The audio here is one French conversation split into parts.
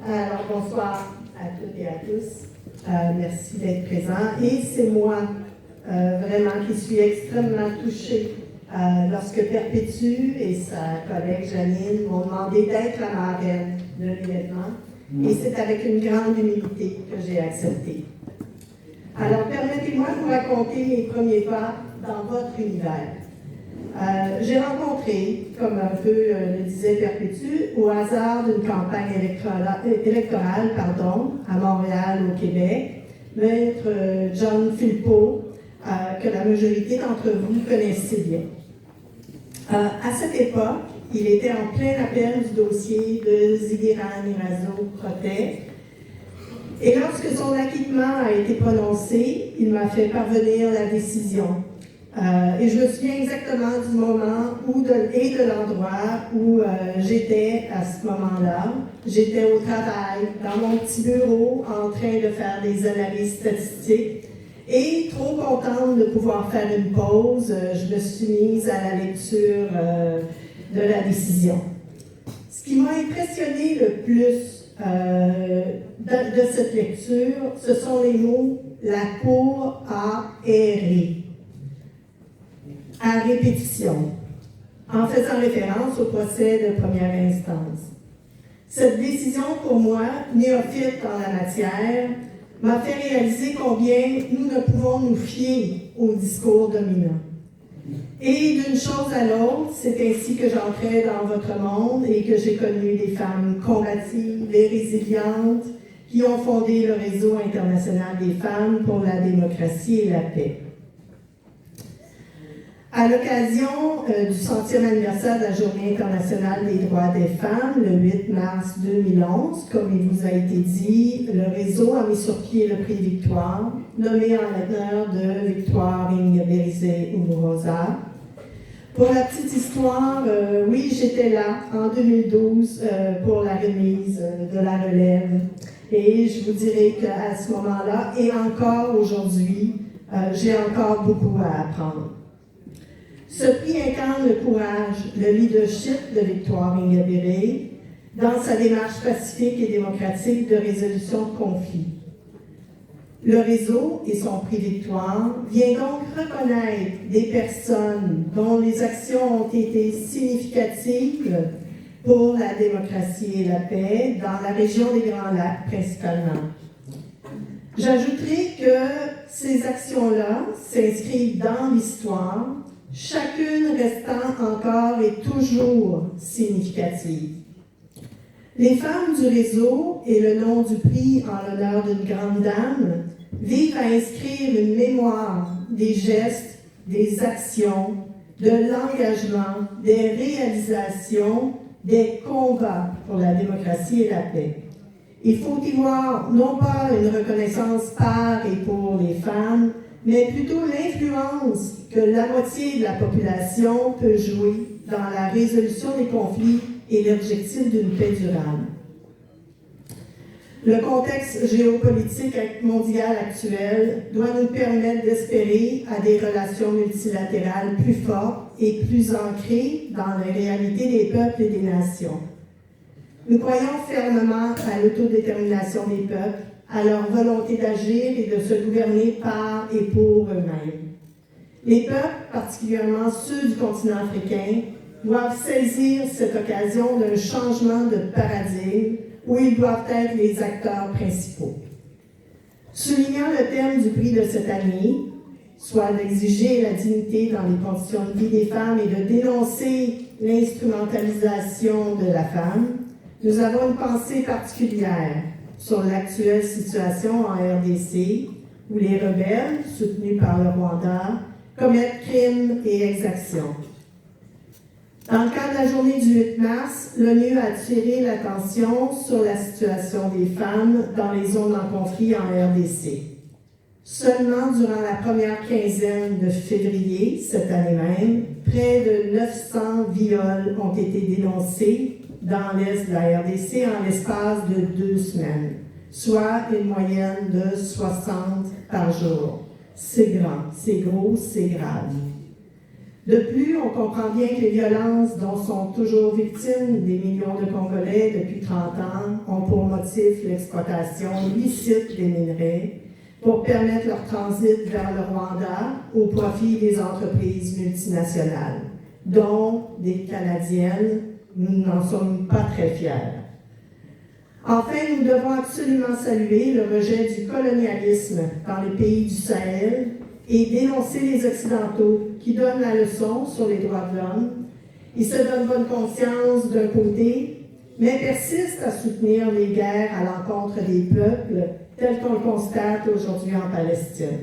Alors, bonsoir à toutes et à tous. Merci d'être présents. Et c'est moi, vraiment, qui suis extrêmement touchée lorsque Perpétue et sa collègue Janine m'ont demandé d'être la marraine de l'événement. Et c'est avec une grande humilité que j'ai accepté. Alors, permettez-moi de vous raconter mes premiers pas dans votre univers. J'ai rencontré, comme un peu le disait Perpétue, au hasard d'une campagne électorale à Montréal, au Québec, maître John Philpott, que la majorité d'entre vous connaissez bien. À cette époque, il était en plein appel du dossier de Ziguirane Irazo Protet. Et lorsque son acquittement a été prononcé, il m'a fait parvenir la décision. Et je me souviens exactement du moment et de l'endroit où j'étais à ce moment-là. J'étais au travail, dans mon petit bureau, en train de faire des analyses statistiques. Et trop contente de pouvoir faire une pause, je me suis mise à la lecture de la décision. Ce qui m'a impressionné le plus de cette lecture, ce sont les mots « la Cour a erré ». À répétition, en faisant référence au procès de première instance. Cette décision, pour moi, néophyte en la matière, m'a fait réaliser combien nous ne pouvons nous fier au discours dominant. Et d'une chose à l'autre, c'est ainsi que j'entrais dans votre monde et que j'ai connu des femmes combatives et résilientes qui ont fondé le Réseau international des femmes pour la démocratie et la paix. À l'occasion du 100e anniversaire de la Journée internationale des droits des femmes, le 8 mars 2011, comme il vous a été dit, le réseau a mis sur pied le prix Victoire, nommé en l'honneur de Victoire Ingabire Umuhoza. Pour la petite histoire, oui, j'étais là en 2012 pour la remise de la relève. Et je vous dirais qu'à ce moment-là, et encore aujourd'hui, j'ai encore beaucoup à apprendre. Ce prix incarne le courage, le leadership de Victoire Ingabire dans sa démarche pacifique et démocratique de résolution de conflits. Le réseau et son prix Victoire vient donc reconnaître des personnes dont les actions ont été significatives pour la démocratie et la paix dans la région des Grands Lacs principalement. J'ajouterai que ces actions-là s'inscrivent dans l'histoire, chacune restant encore et toujours significative. Les femmes du réseau et le nom du prix en l'honneur d'une grande dame vivent à inscrire une mémoire des gestes, des actions, de l'engagement, des réalisations, des combats pour la démocratie et la paix. Il faut y voir non pas une reconnaissance par et pour les femmes, mais plutôt l'influence que la moitié de la population peut jouer dans la résolution des conflits et l'objectif d'une paix durable. Le contexte géopolitique mondial actuel doit nous permettre d'espérer à des relations multilatérales plus fortes et plus ancrées dans les réalités des peuples et des nations. Nous croyons fermement à l'autodétermination des peuples, à leur volonté d'agir et de se gouverner par et pour eux-mêmes. Les peuples, particulièrement ceux du continent africain, doivent saisir cette occasion d'un changement de paradigme où ils doivent être les acteurs principaux. Soulignant le thème du prix de cette année, soit d'exiger la dignité dans les conditions de vie des femmes et de dénoncer l'instrumentalisation de la femme, nous avons une pensée particulière sur l'actuelle situation en RDC, où les rebelles, soutenus par le Rwanda, commettent crimes et exactions. Dans le cadre de la journée du 8 mars, l'ONU a attiré l'attention sur la situation des femmes dans les zones en conflit en RDC. Seulement durant la première quinzaine de février, cette année même, près de 900 viols ont été dénoncés dans l'est de la RDC en l'espace de 2 semaines, soit une moyenne de 60 par jour. C'est grand, c'est gros, c'est grave. De plus, on comprend bien que les violences dont sont toujours victimes des millions de Congolais depuis 30 ans ont pour motif motif l'exploitation illicite des minerais pour permettre leur transit vers le Rwanda au profit des entreprises multinationales, dont des Canadiennes. Nous n'en sommes pas très fiers. Enfin, nous devons absolument saluer le rejet du colonialisme dans les pays du Sahel et dénoncer les Occidentaux qui donnent la leçon sur les droits de l'homme. Ils se donnent bonne conscience d'un côté, mais persistent à soutenir les guerres à l'encontre des peuples, tels qu'on le constate aujourd'hui en Palestine.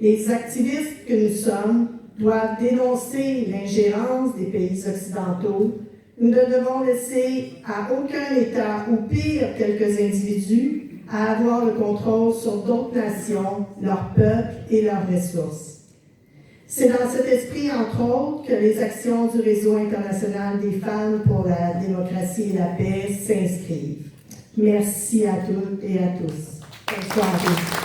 Les activistes que nous sommes doivent dénoncer l'ingérence des pays occidentaux. Nous ne devons laisser à aucun État, ou pire, quelques individus, à avoir le contrôle sur d'autres nations, leurs peuples et leurs ressources. C'est dans cet esprit, entre autres, que les actions du Réseau international des femmes pour la démocratie et la paix s'inscrivent. Merci à toutes et à tous. Bonne soirée.